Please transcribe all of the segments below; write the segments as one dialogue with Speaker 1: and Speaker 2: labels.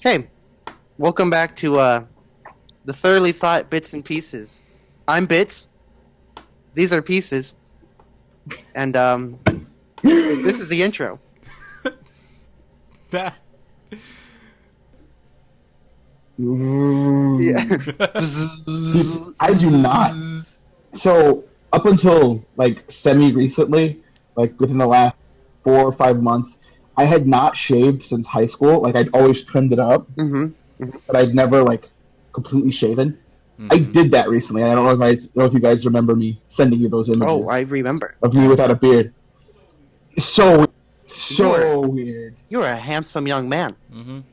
Speaker 1: Hey, welcome back to the Thoroughly Thought Bits and Pieces. I'm Bits. These are Pieces. And this is the intro.
Speaker 2: That.
Speaker 1: Yeah.
Speaker 3: I do not. So up until like semi-recently, like within the last 4 or 5 months, I had not shaved since high school. Like I'd always trimmed it up, but I'd never like completely shaven. I did that recently. I don't know if you guys remember me sending you those images.
Speaker 1: Oh, I remember.
Speaker 3: Of me without a beard. So weird.
Speaker 1: You're a handsome young man.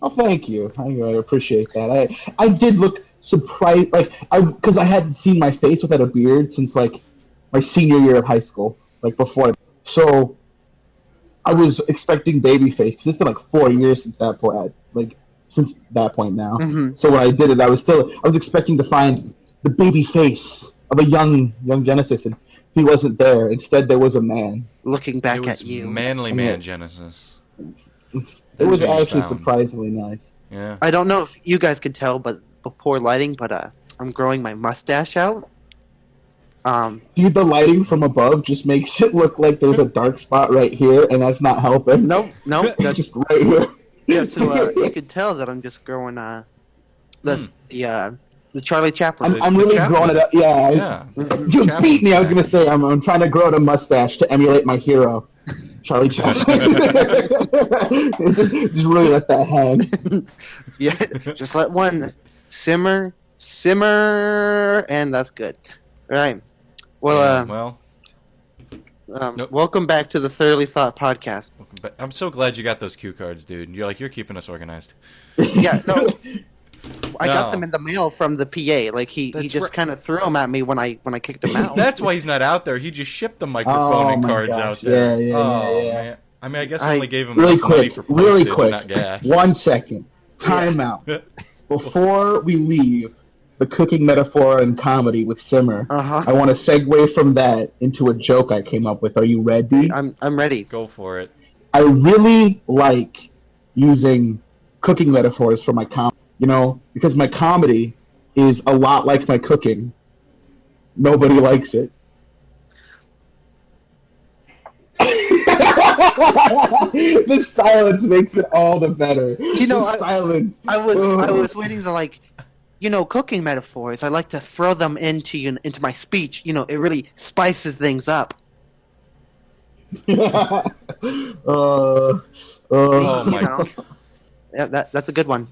Speaker 3: Oh, thank you. I appreciate that. I did look surprised, like because I hadn't seen my face without a beard since like my senior year of high school, like before. So I was expecting baby face because it's been like 4 years since that point. Since that point now. So when I did it, I was expecting to find the baby face of a young Genesis, and he wasn't there. Instead, there was a man.
Speaker 1: Looking back
Speaker 2: It was
Speaker 1: at you.
Speaker 2: manly man Genesis.
Speaker 3: It
Speaker 2: That's
Speaker 3: was
Speaker 2: what you
Speaker 3: actually
Speaker 2: found.
Speaker 3: surprisingly nice.
Speaker 2: Yeah.
Speaker 1: I don't know if you guys can tell, but poor lighting, but I'm growing my mustache out.
Speaker 3: Dude, the lighting from above just makes it look like there's a dark spot right here, and that's not helping.
Speaker 1: Nope,
Speaker 3: It's
Speaker 1: that's
Speaker 3: just right here.
Speaker 1: yeah. So you can tell that I'm just growing the Charlie Chaplin.
Speaker 3: I'm
Speaker 2: the
Speaker 3: really
Speaker 2: Chaplin.
Speaker 3: growing it up. Yeah.
Speaker 2: Yeah.
Speaker 3: You
Speaker 2: Chaplin
Speaker 3: beat me. I was
Speaker 2: style.
Speaker 3: gonna say I'm trying to grow out a mustache to emulate my hero, Charlie Chaplin. just really let that hang.
Speaker 1: Yeah, just let one simmer, and that's good. All right. Well,
Speaker 2: Well, nope.
Speaker 1: welcome back to the Thoroughly Thought podcast.
Speaker 2: welcome back. I'm so glad you got those cue cards, dude. You're keeping us organized.
Speaker 1: Yeah, no, I got
Speaker 2: No.
Speaker 1: them in the mail from the PA. Like he
Speaker 2: That's
Speaker 1: just
Speaker 2: right.
Speaker 1: kind of threw them at me when I kicked him out.
Speaker 2: That's why he's not out there. He just shipped the microphone
Speaker 3: Oh
Speaker 2: and
Speaker 3: my
Speaker 2: cards
Speaker 3: gosh.
Speaker 2: out there.
Speaker 3: Yeah.
Speaker 2: Man. I mean, I guess I only gave him
Speaker 3: Really
Speaker 2: enough money
Speaker 3: quick,
Speaker 2: for postage,
Speaker 3: really quick.
Speaker 2: not gas.
Speaker 3: 1 second. Time out. Before we leave the cooking metaphor and comedy with Simmer,
Speaker 1: Uh-huh.
Speaker 3: I want to segue from that into a joke I came up with. Are you ready?
Speaker 1: I'm ready.
Speaker 2: Go for it.
Speaker 3: I really like using cooking metaphors for my comedy, because my comedy is a lot like my cooking. Nobody likes it. The silence makes it all the better. Silence.
Speaker 1: I was waiting to cooking metaphors. I like to throw them into my speech. It really spices things up.
Speaker 2: Oh my god.
Speaker 1: Yeah, that's a good one.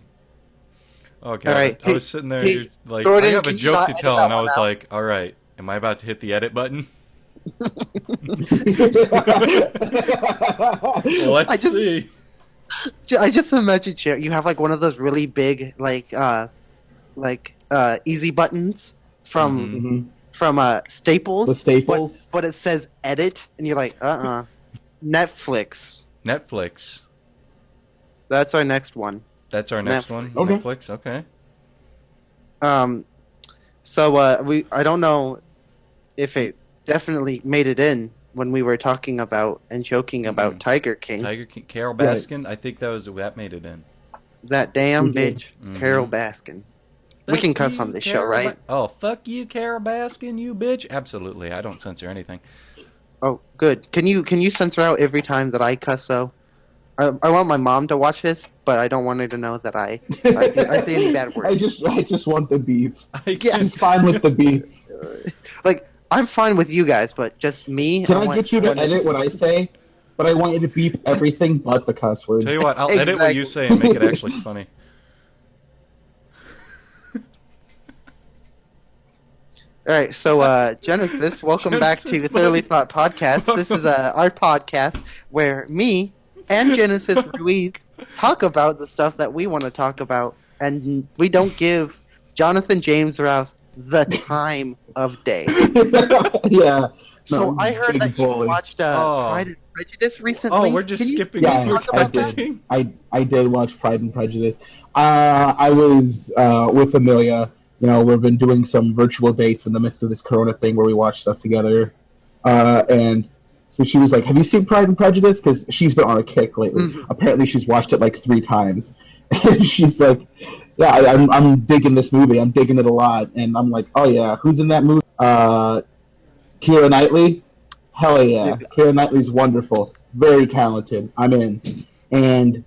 Speaker 2: Okay.
Speaker 1: All right.
Speaker 2: I was sitting there,
Speaker 1: Hey,
Speaker 2: you're like,
Speaker 1: throw it
Speaker 2: I
Speaker 1: in.
Speaker 2: have a
Speaker 1: Can you
Speaker 2: joke
Speaker 1: not
Speaker 2: to
Speaker 1: edit
Speaker 2: tell,
Speaker 1: that
Speaker 2: and I
Speaker 1: one
Speaker 2: was
Speaker 1: out?
Speaker 2: like, all right, am I about to hit the edit button? Let's see.
Speaker 1: I just imagine you have like one of those really big easy buttons from Staples.
Speaker 3: The Staples.
Speaker 1: But it says edit, and you're like, Netflix.
Speaker 2: Netflix.
Speaker 1: That's our next one.
Speaker 2: That's our next
Speaker 1: Netflix.
Speaker 2: one.
Speaker 3: Okay.
Speaker 2: Netflix. Okay.
Speaker 1: So I don't know if it definitely made it in when we were talking about and joking about Tiger King.
Speaker 2: Tiger King, Carol
Speaker 3: Right.
Speaker 2: Baskin. I think that made it in.
Speaker 1: That damn
Speaker 3: Mhm.
Speaker 1: bitch, Carol Baskin. We can cuss on this show, right?
Speaker 2: Oh, fuck you, Carol Baskin, you bitch. Absolutely. I don't censor anything.
Speaker 1: Oh, good. Can you censor out every time that I cuss though? I want my mom to watch this, but I don't want her to know that I say any bad words.
Speaker 3: I just want the beef.
Speaker 1: Yeah.
Speaker 3: I'm fine with the beef.
Speaker 1: Like I'm fine with you guys, but just me.
Speaker 3: Can I get you to edit what I say? But I want you to beep everything but the cuss words.
Speaker 2: Tell you what, I'll edit what you say and make it actually funny.
Speaker 1: All right, so Genesis, welcome back to
Speaker 2: Genesis,
Speaker 1: Thoroughly
Speaker 2: buddy.
Speaker 1: Thought Podcast. This is our podcast where me and Genesis Ruiz talk about the stuff that we want to talk about, and we don't give Jonathan James Rouse the time of day.
Speaker 3: Yeah.
Speaker 1: So
Speaker 3: No,
Speaker 1: I heard
Speaker 3: big
Speaker 1: that you
Speaker 3: bully.
Speaker 1: watched
Speaker 2: Oh.
Speaker 1: Pride and Prejudice recently.
Speaker 2: Oh, we're just
Speaker 1: Can you-
Speaker 2: skipping
Speaker 3: Yeah,
Speaker 2: over
Speaker 1: talk about
Speaker 2: Tiger
Speaker 1: that?
Speaker 2: King.
Speaker 3: I did watch Pride and Prejudice. I was with Amelia. We've been doing some virtual dates in the midst of this Corona thing where we watch stuff together. And so she was like, "Have you seen Pride and Prejudice?" Because she's been on a kick lately.
Speaker 1: Mhm.
Speaker 3: Apparently, she's watched it like 3 times. And she's like, "Yeah, I'm digging this movie. I'm digging it a lot." And I'm like, "Oh yeah, who's in that movie? Keira Knightley. Hell yeah, Keira Knightley's wonderful, very talented. I'm in." And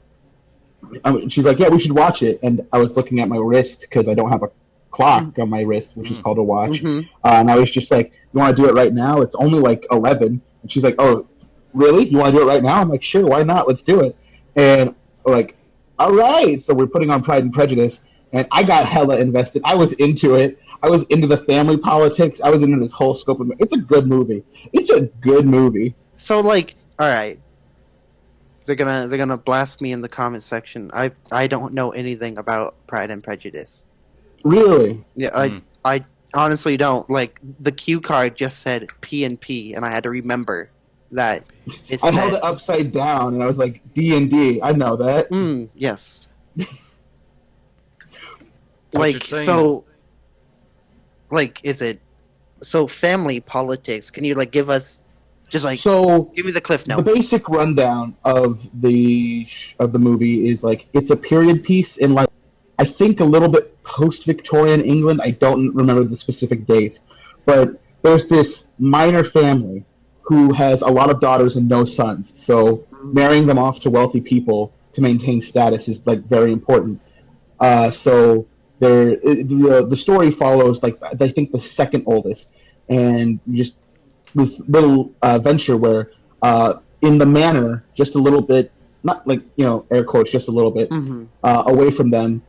Speaker 3: she's like, "Yeah, we should watch it." And I was looking at my wrist because I don't have a clock on my wrist, which is called a watch. And I was just like, "You want to do it right now? It's only like 11." And she's like, "Oh, really? You want to do it right now?" I'm like, "Sure, why not? Let's do it." And we're like, all right. So we're putting on Pride and Prejudice, and I got hella invested. I was into it. I was into the family politics. I was into this whole scope of it. It's a good movie. It's a good movie.
Speaker 1: So like, all right, they're gonna blast me in the comment section. I don't know anything about Pride and Prejudice.
Speaker 3: Really?
Speaker 1: Yeah, I honestly don't. Like the cue card just said P and P, and I had to remember that it
Speaker 3: I
Speaker 1: said.
Speaker 3: held it upside down, and I was like, D&D. I know that.
Speaker 1: Yes.
Speaker 2: What you're
Speaker 1: Like
Speaker 2: saying
Speaker 1: so. Like, is it so family politics? Can you like give us just like
Speaker 3: So
Speaker 1: give me the cliff
Speaker 3: the
Speaker 1: note?
Speaker 3: basic rundown of the movie is like it's a period piece in like I think a little bit post-Victorian England. I don't remember the specific dates, but there's this minor family who has a lot of daughters and no sons. So marrying them off to wealthy people to maintain status is like very important. So the story follows like I think the second oldest, and just this little venture where in the manor, just a little bit, not like air quotes, just a little bit away from them.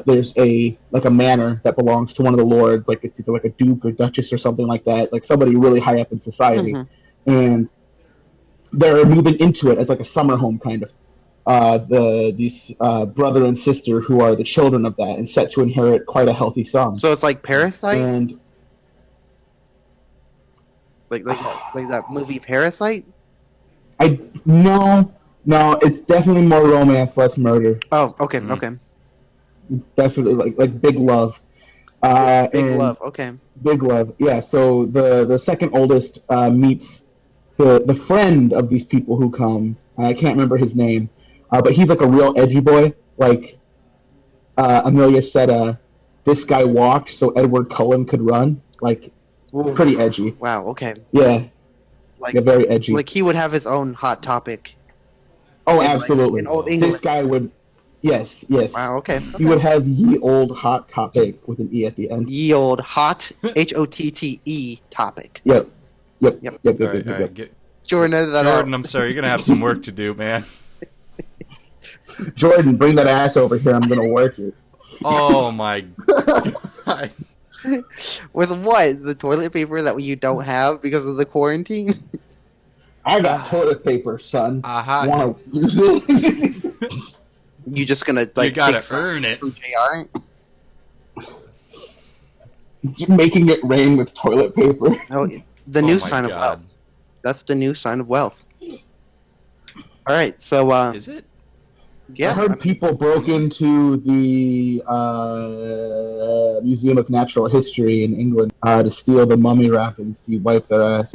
Speaker 3: There's a manor that belongs to one of the lords, like it's either like a duke or duchess or something like that, like somebody really high up in society, and they're moving into it as like a summer home kind of. These brother and sister who are the children of that and set to inherit quite a healthy sum.
Speaker 1: So it's like Parasite,
Speaker 3: And
Speaker 1: like that movie Parasite.
Speaker 3: no, it's definitely more romance, less murder.
Speaker 1: Oh, okay, okay.
Speaker 3: Definitely like Big Love.
Speaker 1: Big
Speaker 3: and
Speaker 1: Love. Okay.
Speaker 3: Big Love. Yeah. So the second oldest meets the friend of these people who come. I can't remember his name, but he's like a real edgy boy. Like Amelia said, this guy walked so Edward Cullen could run. Like pretty edgy.
Speaker 1: Wow. Okay.
Speaker 3: Yeah.
Speaker 1: Like
Speaker 3: yeah, very edgy.
Speaker 1: Like he would have his own hot topic.
Speaker 3: Oh,
Speaker 1: in,
Speaker 3: absolutely.
Speaker 1: Like, in Old England.
Speaker 3: This guy would. Yes.
Speaker 1: Wow. Okay.
Speaker 3: He would have ye old hot topic with an e at the end.
Speaker 1: Ye old hot HOTTE topic.
Speaker 3: Yep.
Speaker 2: All right,
Speaker 1: Jordan, edit that out.
Speaker 2: I'm sorry, you're gonna have some work to do, man.
Speaker 3: Jordan, bring that ass over here. I'm gonna work it.
Speaker 2: Oh my god.
Speaker 1: With what? The toilet paper that you don't have because of the quarantine?
Speaker 3: I got toilet paper, son.
Speaker 2: Uh-huh.
Speaker 3: Want to use it?
Speaker 1: You just gonna like
Speaker 2: you gotta
Speaker 1: take
Speaker 2: earn it.
Speaker 1: from JR?
Speaker 3: Making it rain with toilet paper.
Speaker 1: Oh, the new
Speaker 2: my
Speaker 1: sign of
Speaker 2: God.
Speaker 1: wealth. That's the new sign of wealth. All right, so
Speaker 2: Is it?
Speaker 1: yeah,
Speaker 3: I heard people broke into the Museum of Natural History in England to steal the mummy wrappings to wipe their ass.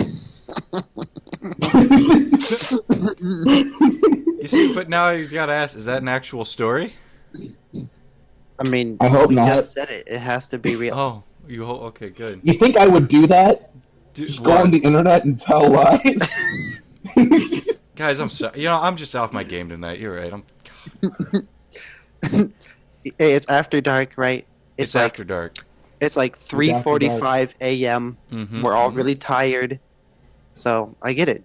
Speaker 2: You see, but now you gotta ask, is that an actual story?
Speaker 1: I mean,
Speaker 3: I hope
Speaker 1: we
Speaker 3: not.
Speaker 1: just said it. It has to be real.
Speaker 2: Oh, okay, good.
Speaker 3: You think I would do that?
Speaker 2: Dude,
Speaker 3: Just go on the internet and tell lies?
Speaker 2: Guys, I'm sorry. I'm just off my game tonight. You're right.
Speaker 1: Hey, it's after dark, right?
Speaker 2: It's
Speaker 1: like,
Speaker 2: after dark.
Speaker 1: It's like 3:45 a.m. We're all really tired, so I get it.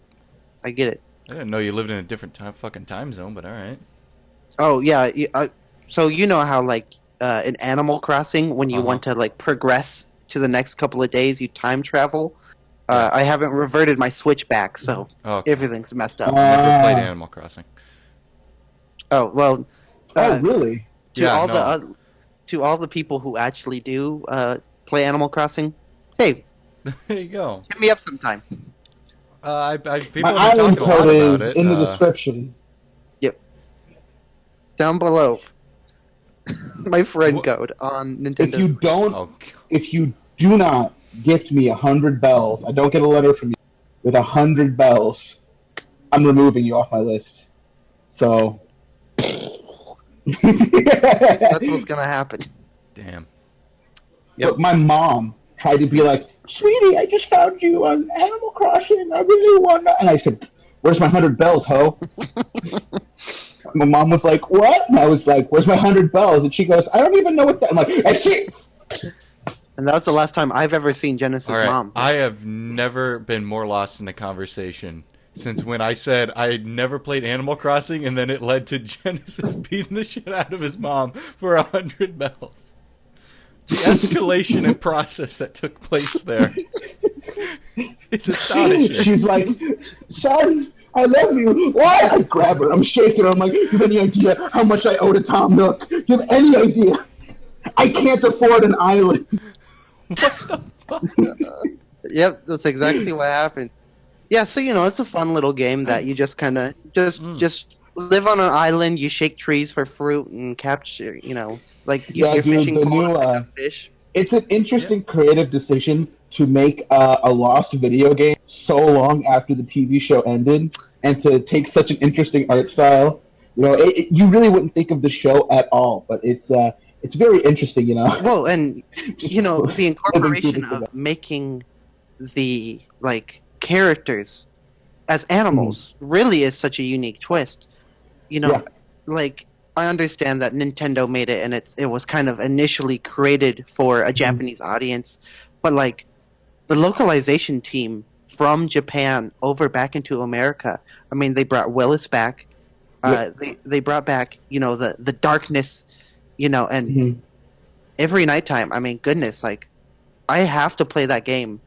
Speaker 1: I
Speaker 2: didn't know you lived in a different fucking time zone, but all right.
Speaker 1: Oh yeah, so you know how like in Animal Crossing when you want to like progress to the next couple of days, you time travel. I haven't reverted my Switch back, so everything's messed up.
Speaker 2: Never played Animal Crossing.
Speaker 1: Oh well.
Speaker 3: Really?
Speaker 1: To all the people who actually do play Animal Crossing, hey,
Speaker 2: there you go.
Speaker 1: hit me up sometime.
Speaker 2: People
Speaker 3: My
Speaker 2: have been
Speaker 3: island
Speaker 2: talking a lot
Speaker 3: code is
Speaker 2: about it.
Speaker 3: in the description.
Speaker 1: Yep. Down below. My friend code on Nintendo.
Speaker 3: If you do not gift me 100 bells, I don't get a letter from you with 100 bells, I'm removing you off my list. So
Speaker 1: That's what's gonna happen.
Speaker 2: Damn.
Speaker 3: But my mom tried to be like, "Sweetie, I just found you on Animal Crossing. I really want to." And I said, "Where's my 100 bells, ho?" My mom was like, "What?" And I was like, "Where's my 100 bells?" And she goes, "I don't even know what that." I'm like, "I see."
Speaker 1: And that was the last time I've ever seen Genesis'
Speaker 2: All right.
Speaker 1: mom.
Speaker 2: I have never been more lost in a conversation since when I said I never played Animal Crossing, and then it led to Genesis beating the shit out of his mom for 100 bells. The escalation and process that took place there. It's astonishing.
Speaker 3: She's like, "Son, I love you." Why? I grab her. I'm shaking her. I'm like, "Do you have any idea how much I owe to Tom Nook? Do you have any idea? I can't afford an island."
Speaker 1: Yep, that's exactly what happened. Yeah, so it's a fun little game that you just kind of just live on an island. You shake trees for fruit and capture. Like use
Speaker 3: Yeah,
Speaker 1: your
Speaker 3: dude,
Speaker 1: fishing
Speaker 3: the
Speaker 1: pole
Speaker 3: new,
Speaker 1: to pick up fish.
Speaker 3: It's an interesting creative decision to make a lost video game so long after the TV show ended, and to take such an interesting art style. You really wouldn't think of the show at all, but it's very interesting.
Speaker 1: Well, and the
Speaker 3: Living through
Speaker 1: incorporation
Speaker 3: this
Speaker 1: of making the characters as animals really is such a unique twist.
Speaker 3: Yeah.
Speaker 1: Like I understand that Nintendo made it, and it was kind of initially created for a Japanese audience, but the localization team from Japan over back into America. I mean, they brought Willis back. They brought back the darkness, and
Speaker 3: Mhm.
Speaker 1: every nighttime. I mean, goodness, I have to play that game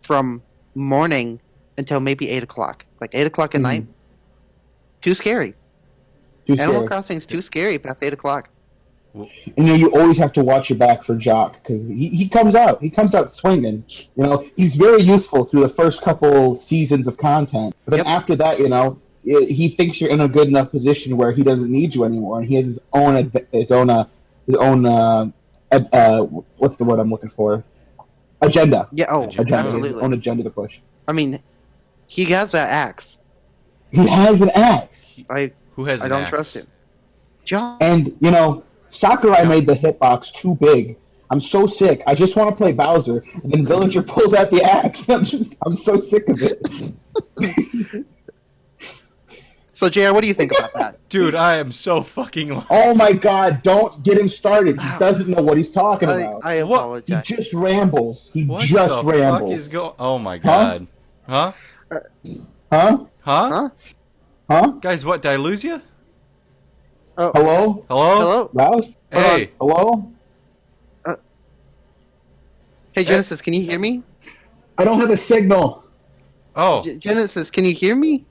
Speaker 1: from morning until maybe 8 o'clock. 8 o'clock at night. Too scary.
Speaker 3: Too
Speaker 1: Animal
Speaker 3: scary.
Speaker 1: Crossing's too scary past 8 o'clock.
Speaker 3: And you always have to watch your back for Jock because he comes out. He comes out swinging. He's very useful through the first couple seasons of content. But then
Speaker 1: Yep.
Speaker 3: after that, he thinks you're in a good enough position where he doesn't need you anymore, and he has his own what's the word I'm looking for? Agenda.
Speaker 1: Yeah. Oh,
Speaker 2: Agenda.
Speaker 3: Agenda. He has his
Speaker 1: absolutely.
Speaker 3: own agenda to push.
Speaker 1: I mean, he has that axe.
Speaker 3: He has an axe,
Speaker 2: Who has
Speaker 1: I
Speaker 2: an
Speaker 1: don't
Speaker 2: axe?
Speaker 1: trust him. John.
Speaker 3: and Sakurai made the hitbox too big. I'm so sick. I just want to play Bowser, and then Villager pulls out the axe. I'm so sick of it.
Speaker 1: So, JR, what do you think about that?
Speaker 2: Dude, I am so fucking lost.
Speaker 3: Oh my God! Don't get him started. He doesn't know what he's talking about.
Speaker 1: I
Speaker 2: What?
Speaker 3: He
Speaker 1: apologize.
Speaker 3: just rambles. He
Speaker 2: What
Speaker 3: just
Speaker 2: the
Speaker 3: rambles.
Speaker 2: fuck is going? Oh my god. Huh?
Speaker 3: Huh?
Speaker 2: Huh?
Speaker 1: Huh?
Speaker 3: Huh?
Speaker 2: Guys, what? Did I lose you?
Speaker 1: Oh,
Speaker 3: Hello?
Speaker 2: Hello?
Speaker 1: hello.
Speaker 3: Rouse?
Speaker 2: Hey.
Speaker 3: Hello?
Speaker 1: Hey, Genesis, can you hear me?
Speaker 3: I don't have a signal.
Speaker 2: Oh.
Speaker 1: Genesis, can you hear me?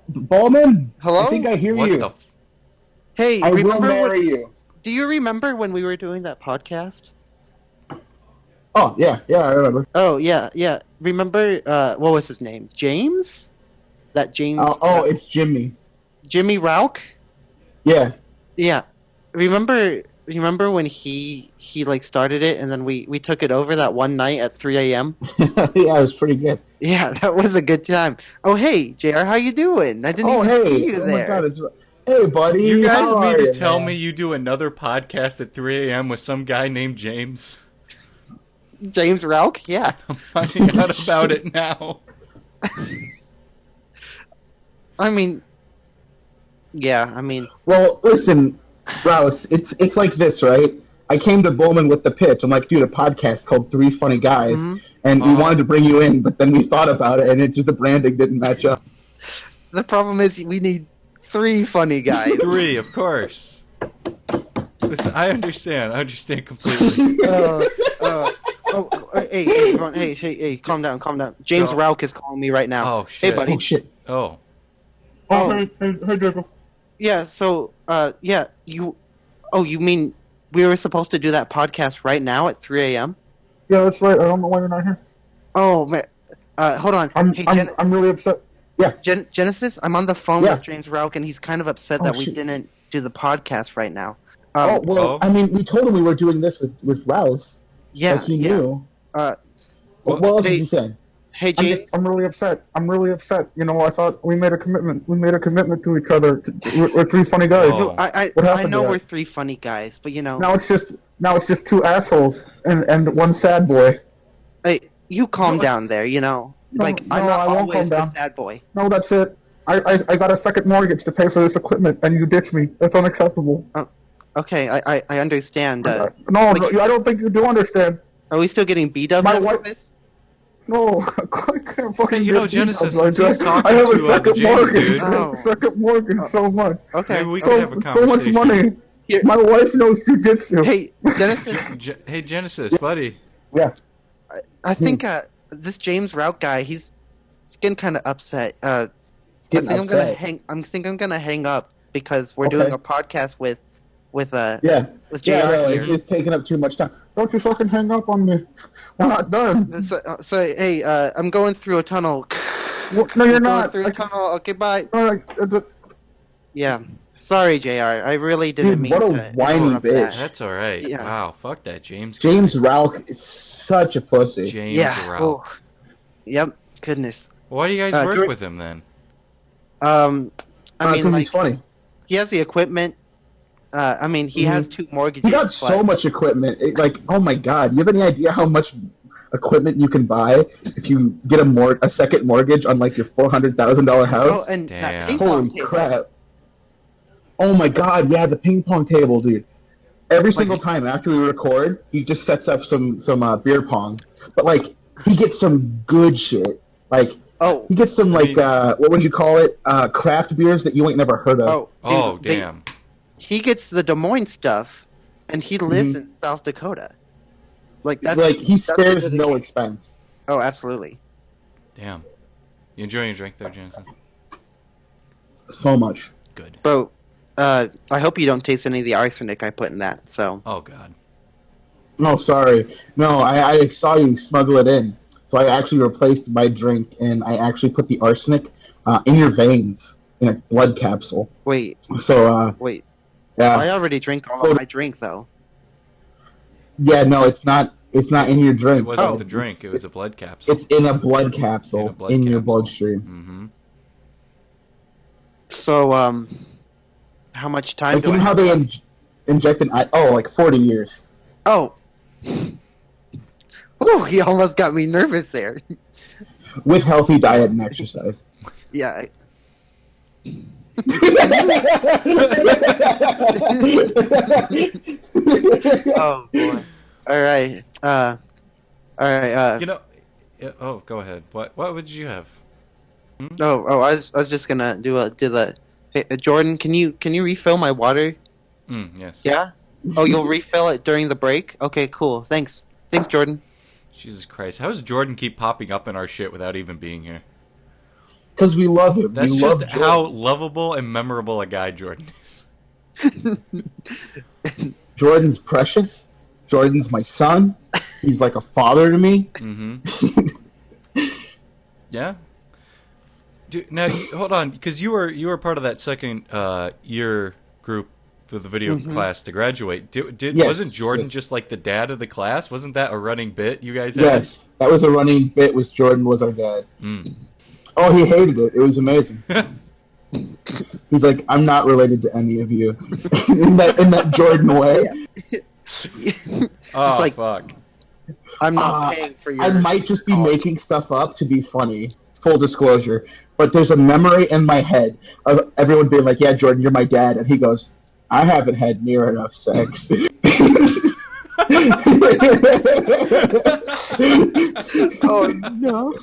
Speaker 3: Bowman?
Speaker 1: Hello?
Speaker 3: I think I hear
Speaker 2: What
Speaker 3: you.
Speaker 2: the?
Speaker 1: Hey,
Speaker 3: I will
Speaker 1: remember
Speaker 3: marry you.
Speaker 1: do you remember when we were doing that podcast?
Speaker 3: Oh, yeah, I remember.
Speaker 1: Oh, yeah. Remember, what was his name? James? That James...
Speaker 3: It's Jimmy.
Speaker 1: Jimmy Rauch?
Speaker 3: Yeah.
Speaker 1: Yeah. Remember when he started it, and then we took it over that one night at 3 a.m.?
Speaker 3: Yeah, it was pretty good.
Speaker 1: Yeah, that was a good time. Oh, hey, JR, how you doing? I didn't even see you
Speaker 3: Oh
Speaker 1: there.
Speaker 3: my God, hey, buddy.
Speaker 2: You guys
Speaker 3: how
Speaker 2: mean
Speaker 3: are
Speaker 2: to
Speaker 3: you,
Speaker 2: tell
Speaker 3: man?
Speaker 2: me you do another podcast at 3 a.m. with some guy named James?
Speaker 1: James Rauch? Yeah.
Speaker 2: I'm finding out about it now.
Speaker 1: I mean... Yeah, I mean...
Speaker 3: Well, listen, Rouse, it's like this, right? I came to Bowman with the pitch. I'm like, dude, a podcast called Three Funny Guys,
Speaker 1: Mhm.
Speaker 3: and we
Speaker 2: Uh-huh.
Speaker 3: wanted to bring you in, but then we thought about it, and the branding didn't match up.
Speaker 1: The problem is we need 3 funny guys.
Speaker 2: 3, of course. Listen, I understand completely.
Speaker 1: Hey, everyone, hey, calm down. James
Speaker 2: Go.
Speaker 1: Rauch is calling me right now.
Speaker 2: Oh, shit.
Speaker 1: Hey, buddy.
Speaker 3: Oh shit!
Speaker 2: Oh.
Speaker 1: Oh.
Speaker 3: Hey, Jacob.
Speaker 1: Yeah, so, you mean we were supposed to do that podcast right now at 3 a.m.?
Speaker 3: Yeah, that's right. I don't know why you're not here.
Speaker 1: Oh, man. Hold on. Hey,
Speaker 3: I'm really upset.
Speaker 1: Genesis, I'm on the phone
Speaker 3: Yeah.
Speaker 1: with James Rauch, and he's kind of upset
Speaker 3: Oh,
Speaker 1: that we
Speaker 3: shit.
Speaker 1: didn't do the podcast right now.
Speaker 2: Oh.
Speaker 3: I mean, we told him we were doing this with Rouse.
Speaker 1: Yeah,
Speaker 3: Like he
Speaker 1: yeah.
Speaker 3: knew.
Speaker 1: Uh,
Speaker 3: What else
Speaker 1: hey-
Speaker 3: did you say?
Speaker 1: Hey James.
Speaker 3: I'm really upset. I'm really upset. You know, I thought we made a commitment. We made a commitment to each other. We're three funny guys.
Speaker 2: Whoa.
Speaker 3: What
Speaker 1: I
Speaker 3: happened
Speaker 1: know
Speaker 3: to
Speaker 1: we're
Speaker 3: that?
Speaker 1: three funny guys, but you know,
Speaker 3: Now it's just two assholes and one sad boy.
Speaker 1: hey, you calm down there. You know,
Speaker 3: No,
Speaker 1: like
Speaker 3: no,
Speaker 1: I'm
Speaker 3: I
Speaker 1: not
Speaker 3: won't
Speaker 1: always
Speaker 3: calm
Speaker 1: the
Speaker 3: down.
Speaker 1: sad boy.
Speaker 3: No, that's it. I got a second mortgage to pay for this equipment, and you ditch me. That's unacceptable.
Speaker 1: Okay, I understand.
Speaker 3: No,
Speaker 1: like-
Speaker 3: no, I don't think you do understand.
Speaker 1: Are we still getting BW
Speaker 3: My
Speaker 1: for
Speaker 3: wife-
Speaker 1: this?
Speaker 3: No, I can't fucking.
Speaker 2: Hey, you know,
Speaker 3: get
Speaker 2: Genesis,
Speaker 3: details
Speaker 2: since he's talking
Speaker 3: I have
Speaker 2: to,
Speaker 3: a
Speaker 2: the
Speaker 3: second
Speaker 2: James
Speaker 3: mortgage.
Speaker 2: dude-
Speaker 3: I have a second mortgage. So much.
Speaker 1: Okay.
Speaker 2: Maybe we
Speaker 3: So,
Speaker 2: could have a
Speaker 3: so much
Speaker 2: conversation.
Speaker 3: money.
Speaker 1: Here-
Speaker 3: My wife knows jujitsu.
Speaker 1: Hey, Genesis.
Speaker 2: Hey, Genesis, buddy.
Speaker 3: Yeah.
Speaker 1: I think this James Route guy, he's getting kind of upset. I
Speaker 3: Getting
Speaker 1: think
Speaker 3: upset.
Speaker 1: I'm gonna hang up because we're
Speaker 3: Okay.
Speaker 1: doing a podcast with
Speaker 3: Yeah.
Speaker 1: JR
Speaker 3: Yeah, no,
Speaker 1: here.
Speaker 3: it's taking up too much time. Don't you fucking hang up on me. We're not done.
Speaker 1: So hey, I'm going through a tunnel.
Speaker 3: No, you're
Speaker 1: I'm
Speaker 3: not.
Speaker 1: going through a tunnel. Okay, bye.
Speaker 3: Dude,
Speaker 1: Yeah. Sorry, JR. I really didn't mean
Speaker 3: what a
Speaker 1: to
Speaker 3: whiny
Speaker 1: interrupt
Speaker 3: bitch.
Speaker 1: that.
Speaker 2: That's all right.
Speaker 1: Yeah.
Speaker 2: Wow, fuck that James.
Speaker 3: James Ralk is such a pussy.
Speaker 2: James
Speaker 1: Yeah.
Speaker 2: Ralph.
Speaker 1: Oh. Yep. Goodness.
Speaker 2: Why do you guys work
Speaker 1: George-
Speaker 2: with him then?
Speaker 1: I mean,
Speaker 3: 'Cause
Speaker 1: like
Speaker 3: he's funny.
Speaker 1: he has the equipment. I mean, he has two mortgages.
Speaker 3: He got
Speaker 1: but-
Speaker 3: so much equipment. Like, oh my god, you have any idea how much equipment you can buy if you get a second mortgage on like your $400,000
Speaker 1: Oh,
Speaker 3: house?
Speaker 1: and
Speaker 2: Damn.
Speaker 1: that ping pong
Speaker 3: Holy
Speaker 1: table.
Speaker 3: crap! Oh my god, yeah, the ping pong table, dude. Every single time after we record, he just sets up some beer pong. But like, he gets some good shit. Like,
Speaker 1: Oh,
Speaker 3: he gets some like what would you call it? Craft beers that you ain't never heard of.
Speaker 1: oh,
Speaker 2: Oh,
Speaker 1: they-
Speaker 2: damn.
Speaker 1: he gets the Des Moines stuff, and he lives
Speaker 3: Mhm.
Speaker 1: in South Dakota. Like that's
Speaker 3: like he
Speaker 1: that's the
Speaker 3: spares
Speaker 1: good
Speaker 3: no
Speaker 1: thing.
Speaker 3: expense.
Speaker 1: Oh, absolutely.
Speaker 2: Damn. You enjoying your drink there, Genesis?
Speaker 3: So much.
Speaker 2: Good.
Speaker 1: Bro, I hope you don't taste any of the arsenic I put in that. So,
Speaker 2: Oh, God.
Speaker 3: No, sorry. No, I saw you smuggle it in. So I actually replaced my drink and I actually put the arsenic in your veins in a blood capsule.
Speaker 1: wait,
Speaker 3: So,
Speaker 1: wait.
Speaker 3: yeah.
Speaker 1: I already drink all
Speaker 3: So-
Speaker 1: of my drink though.
Speaker 3: Yeah, no, it's not in your drink.
Speaker 2: It wasn't
Speaker 1: Oh.
Speaker 2: the drink, it was a blood capsule.
Speaker 3: It's in a blood capsule
Speaker 2: In a blood
Speaker 3: your
Speaker 2: capsule.
Speaker 3: bloodstream.
Speaker 2: Mm-hmm.
Speaker 1: So, how much time
Speaker 3: Like,
Speaker 1: do
Speaker 3: you
Speaker 1: I
Speaker 3: know how
Speaker 1: have
Speaker 3: they
Speaker 1: left?
Speaker 3: inject like 40 years.
Speaker 1: Oh. Oh, he almost got me nervous there.
Speaker 3: With healthy diet and exercise.
Speaker 1: Yeah. Oh boy. All right. All right.
Speaker 2: You know, oh, go ahead. What would you have?
Speaker 1: I was just gonna do the. Hey, Jordan, can you refill my water?
Speaker 2: Yes.
Speaker 1: Yeah. Oh, you'll refill it during the break. Okay, cool. Thanks, Jordan.
Speaker 2: Jesus Christ. How does Jordan keep popping up in our shit without even being here?
Speaker 3: Because we love him.
Speaker 2: That's
Speaker 3: we
Speaker 2: just
Speaker 3: love
Speaker 2: how
Speaker 3: Jordan.
Speaker 2: lovable and memorable a guy Jordan is.
Speaker 3: Jordan's precious. Jordan's my son. He's like a father to me.
Speaker 2: Mm-hmm. Yeah. Dude, now, hold on, because you were part of that second year group for the video class to graduate.
Speaker 3: Yes,
Speaker 2: wasn't Jordan
Speaker 3: yes.
Speaker 2: just like the dad of the class? Wasn't that a running bit you guys had?
Speaker 3: Yes, that was a running bit. Was Jordan was our dad.
Speaker 2: Mm.
Speaker 3: Oh, he hated it. It was amazing. He's like, I'm not related to any of you in that Jordan way.
Speaker 2: Oh,
Speaker 1: like-
Speaker 2: fuck.
Speaker 1: I'm not paying for your.
Speaker 3: I might just be
Speaker 1: college.
Speaker 3: making stuff up to be funny. Full disclosure, but there's a memory in my head of everyone being like, "Yeah, Jordan, you're my dad," and he goes, "I haven't had near enough sex."
Speaker 1: Oh no.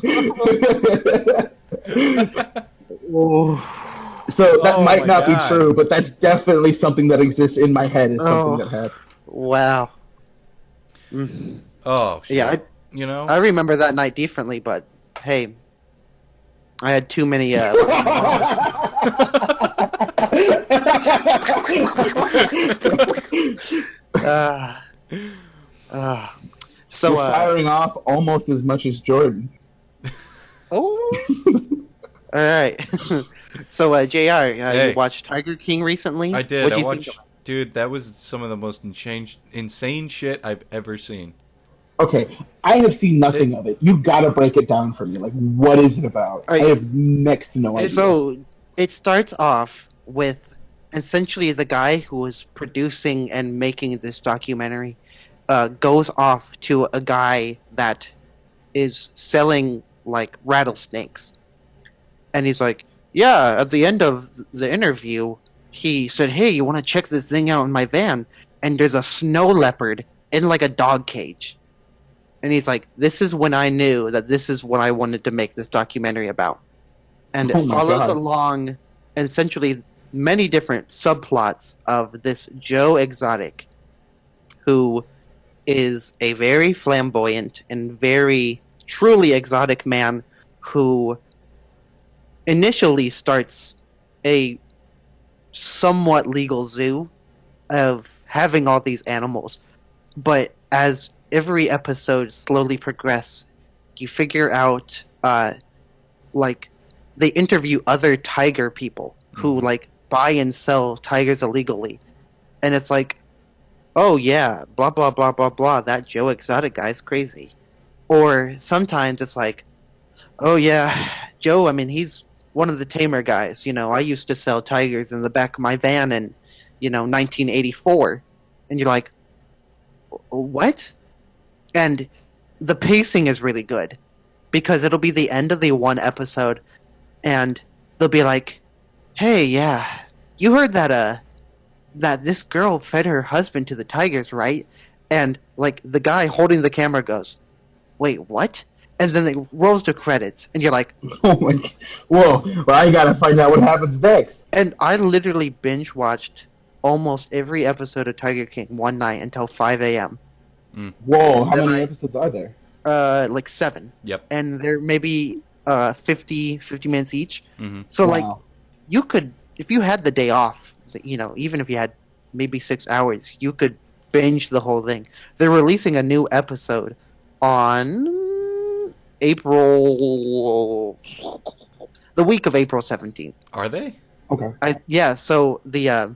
Speaker 1: Oh.
Speaker 3: So that
Speaker 2: Oh
Speaker 3: might
Speaker 2: my
Speaker 3: not
Speaker 2: God.
Speaker 3: be true, but that's definitely something that exists in my head. Is something that happened.
Speaker 1: Wow. Mm.
Speaker 2: Oh, shit.
Speaker 1: Yeah,
Speaker 2: You know?
Speaker 1: I remember that night differently, but hey, I had too many. So
Speaker 3: You're firing off almost as much as Jordan.
Speaker 1: oh, all right. So Jr.
Speaker 2: Hey.
Speaker 1: You watched Tiger King recently?
Speaker 2: I did.
Speaker 1: What'd
Speaker 2: I
Speaker 1: you
Speaker 2: watched.
Speaker 1: think of it?
Speaker 2: Dude, that was some of the most insane shit I've ever seen.
Speaker 3: Okay, I have seen nothing of it. You gotta break it down for me. Like, what is it about? I have next to no idea.
Speaker 1: So it starts off with essentially the guy who was producing and making this documentary goes off to a guy that is selling like rattlesnakes, and he's like, "Yeah." At the end of the interview, he said, "Hey, you want to check this thing out in my van?" And there's a snow leopard in like a dog cage. And he's like, "This is when I knew that this is what I wanted to make this documentary about." And
Speaker 3: Oh
Speaker 1: it
Speaker 3: my
Speaker 1: follows
Speaker 3: God.
Speaker 1: along essentially many different subplots of this Joe Exotic, who is a very flamboyant and very truly exotic man who initially starts a somewhat legal zoo of having all these animals. But as every episode slowly progress, you figure out like they interview other tiger people who like buy and sell tigers illegally. And it's like, "Oh yeah, blah blah blah blah blah, that Joe Exotic guy's crazy." Or sometimes it's like, "Oh yeah, Joe, I mean he's one of the tamer guys. I used to sell tigers in the back of my van in, 1984." And you're like, "What?" And the pacing is really good because it'll be the end of the one episode and they'll be like, "Hey, yeah, you heard that this girl fed her husband to the tigers, right?" And like the guy holding the camera goes, "Wait, what?" And then it rolls to credits and you're like,
Speaker 3: Oh my! Whoa! Well, I gotta find out what happens next.
Speaker 1: and I literally binge watched almost every episode of Tiger King one night until 5 a.m.
Speaker 3: Whoa! How
Speaker 1: Then
Speaker 3: many episodes are there?
Speaker 1: Like 7.
Speaker 2: Yep.
Speaker 1: And they're maybe 50 minutes each.
Speaker 2: Mm-hmm.
Speaker 1: So like
Speaker 3: Wow.
Speaker 1: you could, if you had the day off, even if you had maybe 6 hours, you could binge the whole thing. They're releasing a new episode on the week of April 17th.
Speaker 2: Are they?
Speaker 3: Okay.
Speaker 1: So the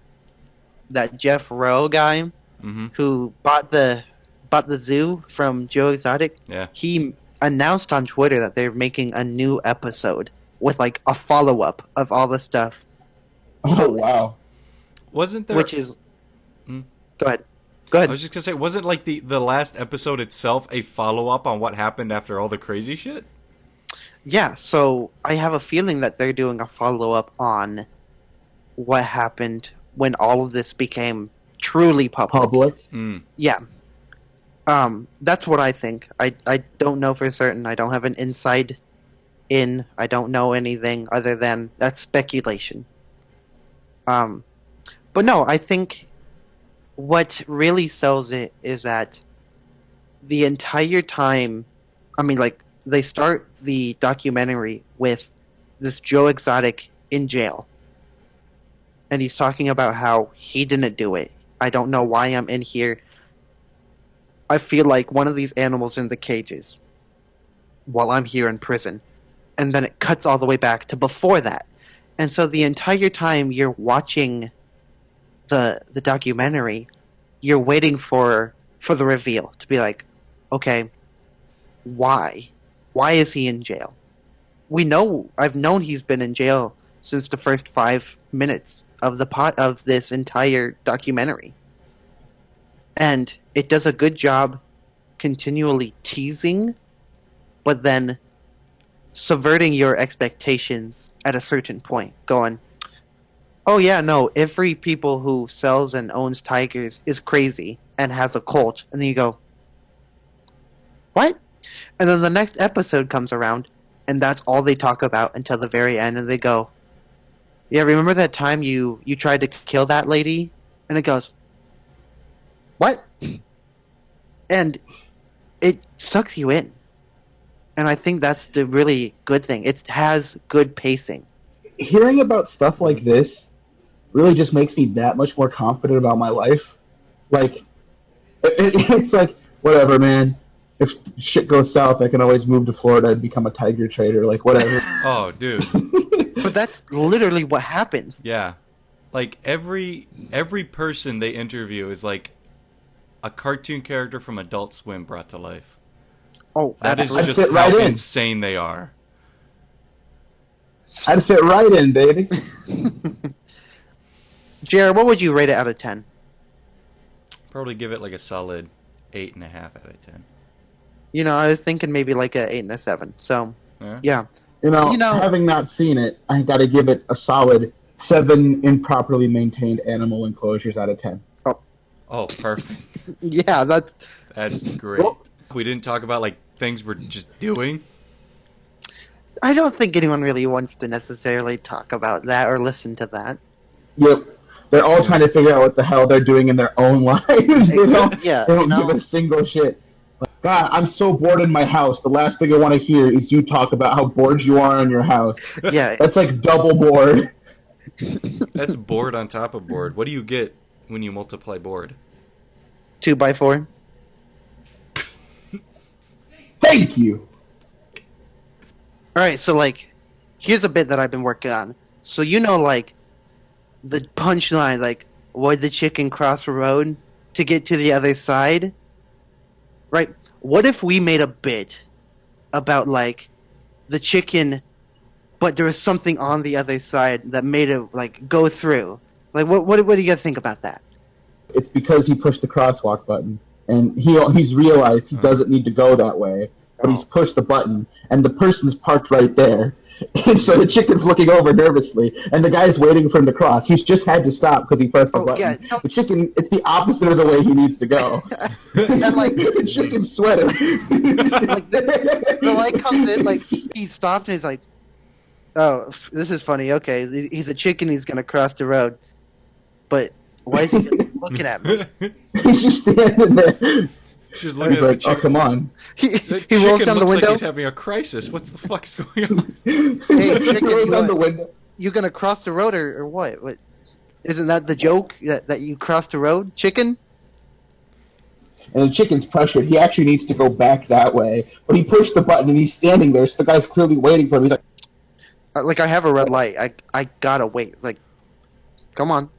Speaker 1: that Jeff Rowe guy
Speaker 2: Mm-hmm.
Speaker 1: who bought the zoo from Joe Exotic,
Speaker 2: Yeah.
Speaker 1: he announced on Twitter that they're making a new episode with like a follow-up of all the stuff,
Speaker 3: Oh wow.
Speaker 2: Wasn't there?
Speaker 1: which is
Speaker 2: Hmm.
Speaker 1: Go ahead.
Speaker 2: I was just gonna say, wasn't like the last episode itself a follow up on what happened after all the crazy shit?
Speaker 1: Yeah, so I have a feeling that they're doing a follow-up on what happened when all of this became truly public.
Speaker 2: Mm.
Speaker 1: Yeah. That's what I think. I don't know for certain. I don't have an inside in. I don't know anything other than that's speculation. But no, I think what really sells it is that the entire time, I mean, like, they start the documentary with this Joe Exotic in jail. And he's talking about how he didn't do it. I don't know why I'm in here. I feel like one of these animals in the cages while I'm here in prison. And then it cuts all the way back to before that. And so the entire time you're watching the documentary, you're waiting for the reveal to be like, okay, why? Why is he in jail? I've known he's been in jail since the first 5 minutes of this entire documentary. And it does a good job continually teasing, but then subverting your expectations at a certain point, going, "Oh yeah, no, every people who sells and owns tigers is crazy and has a cult." And then you go, "What?" And then the next episode comes around, and that's all they talk about until the very end, and they go, "Yeah, remember that time you tried to kill that lady?" And it goes, "What?" And it sucks you in. And I think that's the really good thing. It has good pacing.
Speaker 3: Hearing about stuff like this really just makes me that much more confident about my life. Like, it's like, whatever, man. If shit goes south, I can always move to Florida and become a tiger trader. Like, whatever.
Speaker 2: Oh, dude.
Speaker 1: But that's literally what happens.
Speaker 2: Yeah. Like every person they interview is like a cartoon character from Adult Swim brought to life.
Speaker 1: Oh,
Speaker 2: That is
Speaker 3: I'd
Speaker 2: just
Speaker 3: fit
Speaker 2: how
Speaker 3: right in.
Speaker 2: insane they are.
Speaker 3: I'd fit right in, baby.
Speaker 1: Jared, what would you rate it out of 10?
Speaker 2: Probably give it like a solid 8.5 out of 10.
Speaker 1: You know, I was thinking maybe like a 8 and a 7. So,
Speaker 2: Yeah?
Speaker 1: yeah.
Speaker 3: You know,
Speaker 1: You know-
Speaker 3: having not seen it, I got to give it a solid 7 improperly maintained animal enclosures out of 10.
Speaker 2: Oh, perfect.
Speaker 1: Yeah,
Speaker 2: That's great.
Speaker 3: Well-
Speaker 2: We didn't talk about like things we're just doing.
Speaker 1: I don't think anyone really wants to necessarily talk about that or listen to that.
Speaker 3: Yep. They're all trying to figure out what the hell they're doing in their own lives. They don't,
Speaker 1: Yeah,
Speaker 3: they don't
Speaker 1: you know?
Speaker 3: give a single shit. God, I'm so bored in my house. The last thing I want to hear is you talk about how bored you are in your house.
Speaker 1: Yeah,
Speaker 3: That's like double bored.
Speaker 2: That's board on top of board. What do you get when you multiply board?
Speaker 1: 2x4.
Speaker 3: Thank you.
Speaker 1: All right, so like, here's a bit that I've been working on. So you know, like, the punchline, like, would the chicken cross the road to get to the other side? Right? What if we made a bit about like the chicken, but there was something on the other side that made it like go through? Like, what do you guys think about that?
Speaker 3: It's because he pushed the crosswalk button, and he's realized he doesn't need to go that way, but he's pushed the button, and the person's parked right there. And so the chicken's looking over nervously, and the guy's waiting for him to cross. He's just had to stop because he pressed the
Speaker 1: Oh,
Speaker 3: button.
Speaker 1: yeah,
Speaker 3: The chicken, it's the opposite of the way he needs to go.
Speaker 1: And like,
Speaker 3: The chicken's sweating.
Speaker 1: like the light comes in, like he stopped and he's like, "Oh, this is funny. Okay, he's a chicken. He's gonna cross the road, but why is he looking at me?"
Speaker 3: He's just standing there.
Speaker 2: She's
Speaker 3: And
Speaker 2: looking
Speaker 3: he's
Speaker 2: at
Speaker 3: like,
Speaker 2: the
Speaker 3: oh,
Speaker 2: chicken.
Speaker 3: come on.
Speaker 1: He
Speaker 2: That
Speaker 1: rolls
Speaker 2: chicken
Speaker 1: down the
Speaker 2: looks
Speaker 1: window.
Speaker 2: like he's having a crisis. What the fuck is going on?
Speaker 1: Hey, chicken,
Speaker 3: Rolls
Speaker 1: you
Speaker 3: down the
Speaker 1: what?
Speaker 3: window.
Speaker 1: You gonna cross the road or what? What? Isn't that the joke that you crossed the road, chicken?
Speaker 3: And the chicken's pressured. He actually needs to go back that way. But he pushed the button, and he's standing there, so the guy's clearly waiting for him. He's like,
Speaker 1: Like I have a red light. I gotta wait. Like, come on,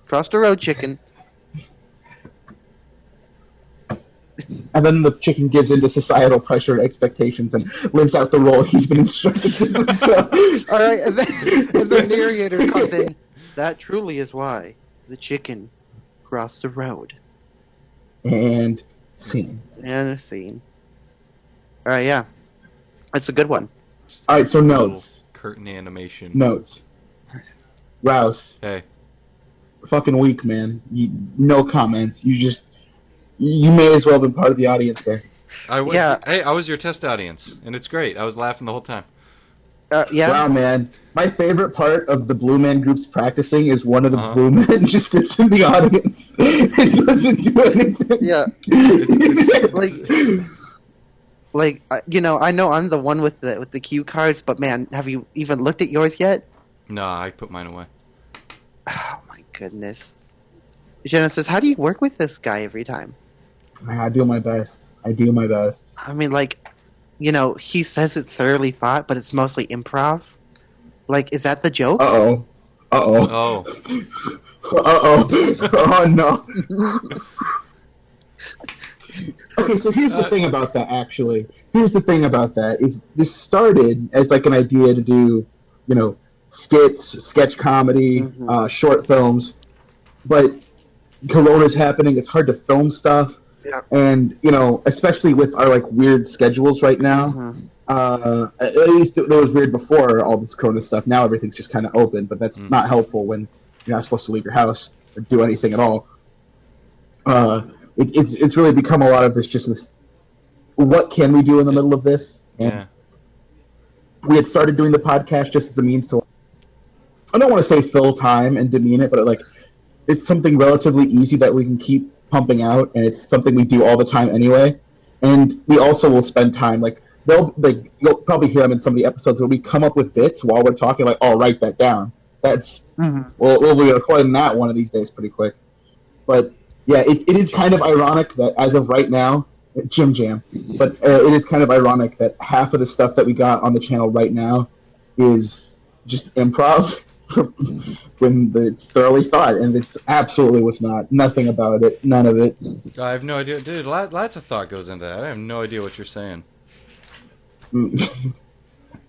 Speaker 1: cross the road, chicken.
Speaker 3: and then the chicken gives into societal pressure and expectations and lives out the role he's been instructed to do.
Speaker 1: All right, and the narrator comes in. That truly is why the chicken crossed the road.
Speaker 3: And scene.
Speaker 1: And a scene. All right, yeah, that's a good one.
Speaker 2: Just
Speaker 3: All right, so
Speaker 2: a little
Speaker 3: notes.
Speaker 2: Curtain animation.
Speaker 3: Notes. Rouse.
Speaker 2: Hey,
Speaker 3: Fucking weak, man. No comments. You may as well have been part of the audience there.
Speaker 1: Yeah.
Speaker 2: Hey, I was your test audience, and it's great. I was laughing the whole time.
Speaker 1: Yeah.
Speaker 3: Wow, man. My favorite part of the Blue Man Group's practicing is one of the
Speaker 2: Uh-huh.
Speaker 3: Blue Men just sits in the audience and doesn't do anything.
Speaker 1: Yeah. Like you know I'm the one with the cue cards, but man, have you even looked at yours yet?
Speaker 2: No, I put mine away.
Speaker 1: Oh my goodness. Genesis, how do you work with this guy every time?
Speaker 3: I do my best. I
Speaker 1: I mean, like, you know, he says it's thoroughly thought, but it's mostly improv. Like, is that the joke?
Speaker 3: Uh-oh.
Speaker 2: Oh,
Speaker 3: Oh no. Okay, so here's the thing about that, actually. Here's the thing about that, is this started as like an idea to do, you know, skits, sketch comedy,
Speaker 1: Mhm.
Speaker 3: short films, but Corona's happening, it's hard to film stuff,
Speaker 1: Yeah.
Speaker 3: and, you know, especially with our, like, weird schedules right now,
Speaker 1: Mhm.
Speaker 3: at least it was weird before all this Corona stuff, now everything's just kind of open, but that's not helpful when you're not supposed to leave your house or do anything at all. It's really become a lot of this, what can we do in the middle of this? And
Speaker 2: yeah.
Speaker 3: we had started doing the podcast just as a means to, I don't want to say fill time and demean it, but it's something relatively easy that we can keep pumping out, and it's something we do all the time anyway. And we also will spend time, you'll probably hear them in some of the episodes where we come up with bits while we're talking, like, oh, write that down.
Speaker 1: Mhm.
Speaker 3: We'll be recording that one of these days pretty quick. But yeah, it is kind of ironic that as of right now, Jim Jam, but it is kind of ironic that half of the stuff that we got on the channel right now is just improv, when it's thoroughly thought, and it's absolutely was not. Nothing about it. None of it.
Speaker 2: I have no idea, dude. Lots of thought goes into that. I have no idea what you're saying.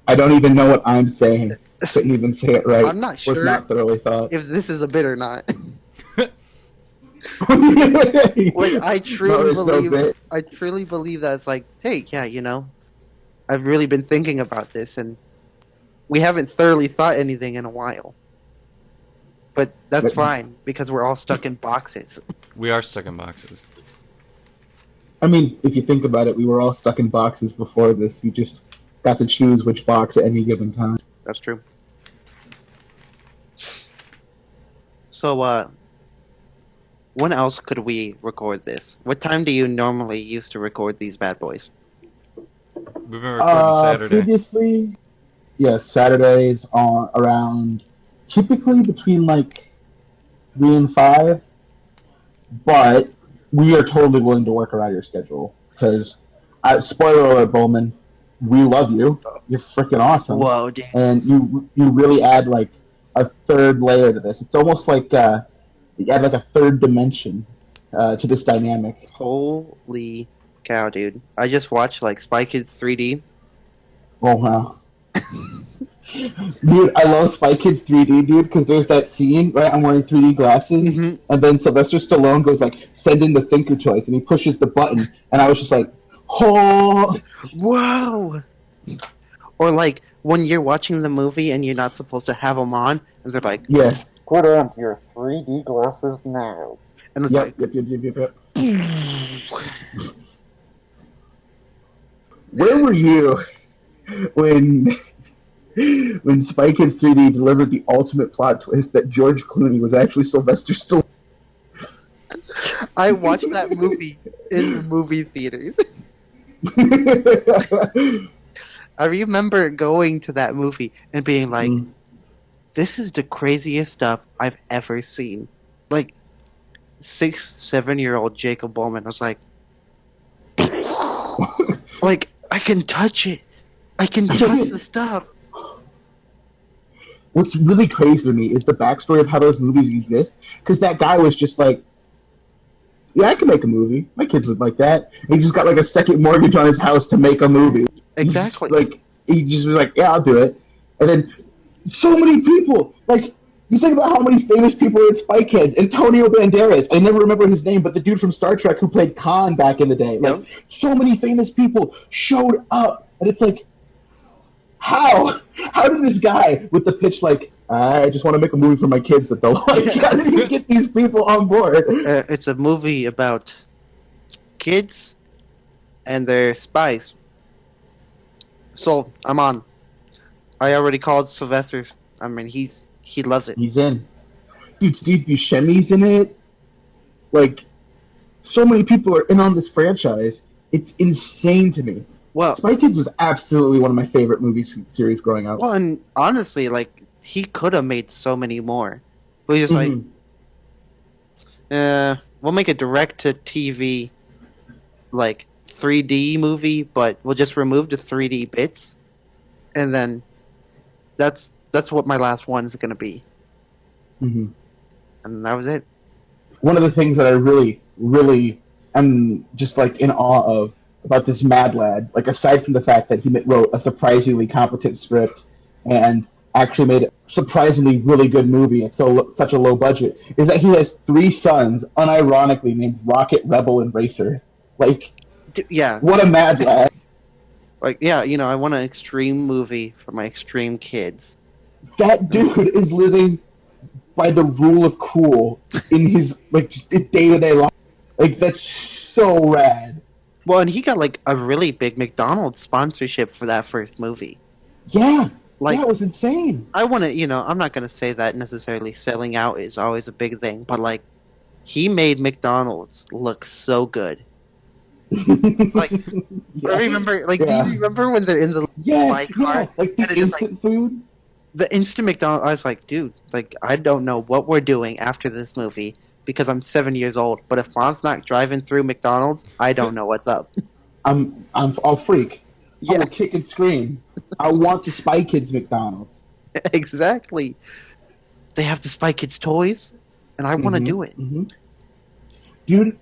Speaker 3: I don't even know what I'm saying. Couldn't even say it right.
Speaker 1: I'm not
Speaker 3: Was
Speaker 1: sure
Speaker 3: not thoroughly thought.
Speaker 1: if this is a bit or not.
Speaker 3: Like
Speaker 1: I truly believe that it's like, hey, yeah, I've really been thinking about this, and we haven't thoroughly thought anything in a while. But that's fine, because we're all stuck in boxes.
Speaker 2: We are stuck in boxes.
Speaker 3: I mean, if you think about it, we were all stuck in boxes before this. We just got to choose which box at any given time.
Speaker 1: That's true. So, when else could we record this? What time do you normally used to record these bad boys?
Speaker 2: We've been recording Saturday.
Speaker 3: Previously, yes, Saturdays on around typically between like 3 and 5, but we are totally willing to work around your schedule because, spoiler alert, Bowman, we love you. You're freaking awesome.
Speaker 1: Whoa, dude.
Speaker 3: And you really add like a third layer to this. It's almost like you add like a third dimension to this dynamic.
Speaker 1: Holy cow, dude. I just watched like Spy Kids 3D.
Speaker 3: Oh wow. Dude, I love Spy Kids 3D, dude, because there's that scene, right? I'm wearing 3D glasses,
Speaker 1: Mhm.
Speaker 3: and then Sylvester Stallone goes like, "Send in the Thinker Choice," and he pushes the button, and I was just like, "Oh!"
Speaker 1: Whoa! Or like when you're watching the movie and you're not supposed to have them on, and they're like,
Speaker 3: Yeah.
Speaker 1: "Put on your 3D glasses now," and it's
Speaker 3: Yep. Where were you when Spy Kids 3D delivered the ultimate plot twist that George Clooney was actually Sylvester Stallone?
Speaker 1: I watched that movie in the movie theaters. I remember going to that movie and being like, this is the craziest stuff I've ever seen. Like, 7-year-old Jacob Bowman was like, I can touch it. I can touch the stuff.
Speaker 3: What's really crazy to me is the backstory of how those movies exist. Because that guy was just like, yeah, I can make a movie. My kids would like that. And he just got like a second mortgage on his house to make a movie.
Speaker 1: Exactly.
Speaker 3: He just was like, yeah, I'll do it. And then so many people, like, you think about how many famous people are in Spy Kids. Antonio Banderas, I never remember his name, but the dude from Star Trek who played Khan back in the day. Like, so many famous people showed up. And it's like, how? How did this guy with the pitch like, I just want to make a movie for my kids that they'll like, how did he get these people on board?
Speaker 1: It's a movie about kids and their spies. So, I'm on. I already called Sylvester. I mean, he loves it.
Speaker 3: He's in. Dude, Steve Buscemi's in it. Like, so many people are in on this franchise. It's insane to me.
Speaker 1: Well,
Speaker 3: Spy Kids was absolutely one of my favorite movie series growing up.
Speaker 1: well, and honestly, like, he could have made so many more. But he's just like, we'll make a direct-to-TV, like, 3D movie, but we'll just remove the 3D bits, and then that's what my last one's gonna be.
Speaker 3: Mm-hmm.
Speaker 1: And that was it.
Speaker 3: One of the things that I really, really am just like in awe of about this Mad Lad, like aside from the fact that he wrote a surprisingly competent script and actually made a surprisingly really good movie at such a low budget, is that he has 3 sons, unironically named Rocket, Rebel, and Racer. Like,
Speaker 1: Yeah.
Speaker 3: what a Mad Lad!
Speaker 1: Like, yeah, I want an extreme movie for my extreme kids.
Speaker 3: That dude is living by the rule of cool in his like day-to-day life. Like, that's so rad.
Speaker 1: Well, and he got like a really big McDonald's sponsorship for that first movie.
Speaker 3: Yeah,
Speaker 1: Like,
Speaker 3: that was insane.
Speaker 1: I want to, I'm not going to say that necessarily selling out is always a big thing, but like, he made McDonald's look so good. Like,
Speaker 3: Yeah.
Speaker 1: I remember, like,
Speaker 3: Yeah.
Speaker 1: do you remember when they're in the my car?
Speaker 3: like the
Speaker 1: and it is like-
Speaker 3: instant food.
Speaker 1: The instant McDonald's? I was like, dude, like, I don't know what we're doing after this movie because I'm 7 years old. But if mom's not driving through McDonald's, I don't know what's up.
Speaker 3: I'll freak. I
Speaker 1: Yeah,
Speaker 3: will kick and scream. I want the Spy Kids McDonald's.
Speaker 1: exactly. they have the Spy Kids toys, and I want to do it.
Speaker 3: Mm-hmm. Dude,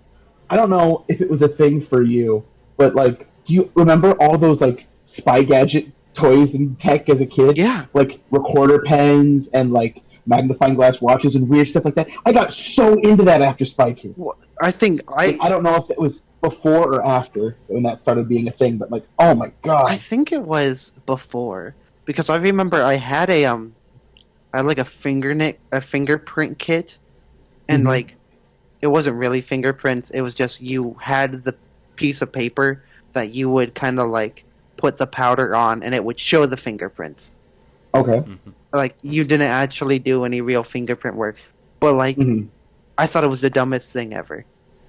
Speaker 3: I don't know if it was a thing for you, but like, do you remember all those like Spy Gadget toys and tech as a kid?
Speaker 1: Yeah.
Speaker 3: Like recorder pens and like magnifying glass watches and weird stuff like that. I got so into that after Spy Kids.
Speaker 1: I think
Speaker 3: Like, I don't know if it was before or after when that started being a thing, but like, oh my
Speaker 1: I
Speaker 3: god.
Speaker 1: think it was before, because I remember I had I had like a fingerprint kit, and
Speaker 3: Mhm.
Speaker 1: like it wasn't really fingerprints. It was just you had the piece of paper that you would kind of like put the powder on, and it would show the fingerprints.
Speaker 3: Okay.
Speaker 1: Like you didn't actually do any real fingerprint work, but like
Speaker 3: hmm
Speaker 1: I thought it was the dumbest thing ever.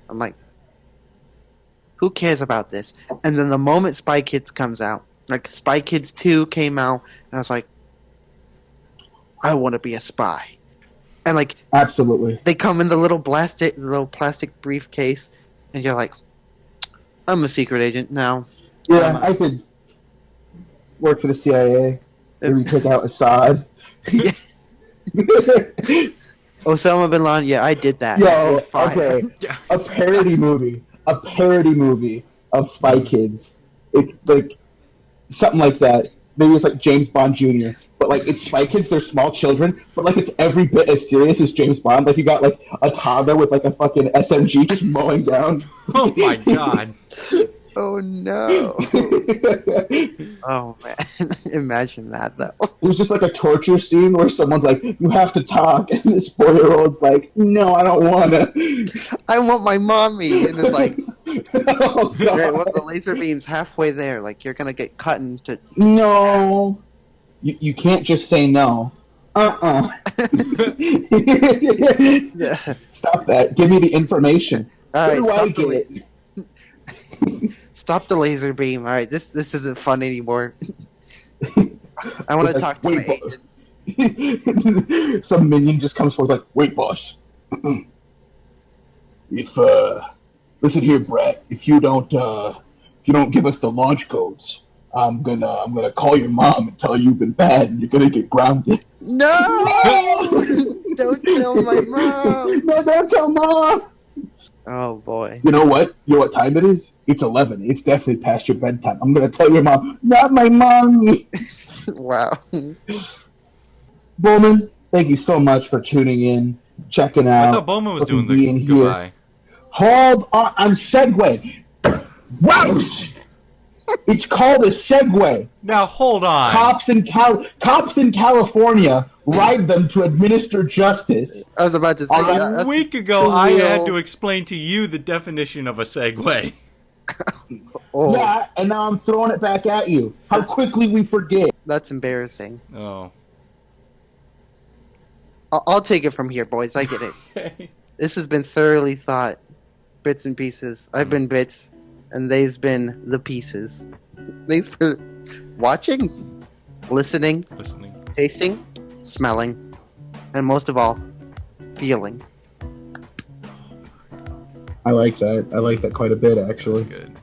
Speaker 1: I'm like, who cares about this? And then the moment Spy Kids comes out, like Spy Kids 2 came out, and I was like, I want to be a spy. And like
Speaker 3: Absolutely.
Speaker 1: they come in the little plastic briefcase, and you're like, I'm a secret agent now.
Speaker 3: Yeah, I could work for the CIA. Maybe take out Assad.
Speaker 1: Osama bin Laden, yeah, I did that.
Speaker 3: Yo,
Speaker 1: Fine.
Speaker 3: okay.
Speaker 2: Yeah.
Speaker 3: A parody movie of Spy Kids. It's like something like that. Maybe it's like James Bond Jr. But like it's Spy Kids, they're small children, but like it's every bit as serious as James Bond. Like you got like a toddler with like a fucking SMG just mowing down.
Speaker 2: Oh my god.
Speaker 1: Oh no. Oh man. Imagine that though.
Speaker 3: There's just like a torture scene where someone's like, "You have to talk," and this 4-year-old's like, "No, I don't wanna."
Speaker 1: I want my mommy, and it's like,
Speaker 3: Oh, God.
Speaker 1: right, well, the laser beam's halfway there. Like you're gonna get cut into.
Speaker 3: No. You can't just say no. Uh-uh.
Speaker 1: Yeah.
Speaker 3: Stop that. Give me the information.
Speaker 1: All right,
Speaker 3: Where do I
Speaker 1: stop the,
Speaker 3: get it?
Speaker 1: stop the laser beam. All right, this isn't fun anymore. I want to talk to my
Speaker 3: Wait,
Speaker 1: agent.
Speaker 3: Some minion just comes forward like, "Wait, boss. If listen here, Brett. If you don't give us the launch codes, I'm gonna call your mom and tell you you've been bad and you're gonna get grounded."
Speaker 1: No! Don't tell my mom.
Speaker 3: No, don't tell mom.
Speaker 1: Oh boy.
Speaker 3: You know what? You know what time it is? It's 11. It's definitely past your bedtime. I'm gonna tell your mom. Not my mommy.
Speaker 1: Wow.
Speaker 3: Bowman, thank you so much for tuning in, checking out.
Speaker 2: I thought Bowman was
Speaker 3: fucking
Speaker 2: doing the
Speaker 3: being here.
Speaker 2: goodbye.
Speaker 3: Hold on, I'm segue. Wow! It's called a segue.
Speaker 2: Now hold on.
Speaker 3: Cops in California ride them to administer justice.
Speaker 1: I was about to say
Speaker 3: A
Speaker 1: that's
Speaker 2: A week ago,
Speaker 1: the
Speaker 2: I
Speaker 1: real-
Speaker 2: had to explain to you the definition of a segue.
Speaker 1: Oh,
Speaker 3: Yeah, and now I'm throwing it back at you. How quickly we forget.
Speaker 1: that's embarrassing.
Speaker 2: Oh.
Speaker 1: I'll take it from here, boys. I get it.
Speaker 2: Okay.
Speaker 1: This has been thoroughly thought. Bits and pieces. I've been bits, and they's been the pieces. Thanks for watching, listening,
Speaker 2: Listening.
Speaker 1: tasting, smelling, and most of all, feeling.
Speaker 3: I like that. I like that quite a bit, actually.
Speaker 2: Good.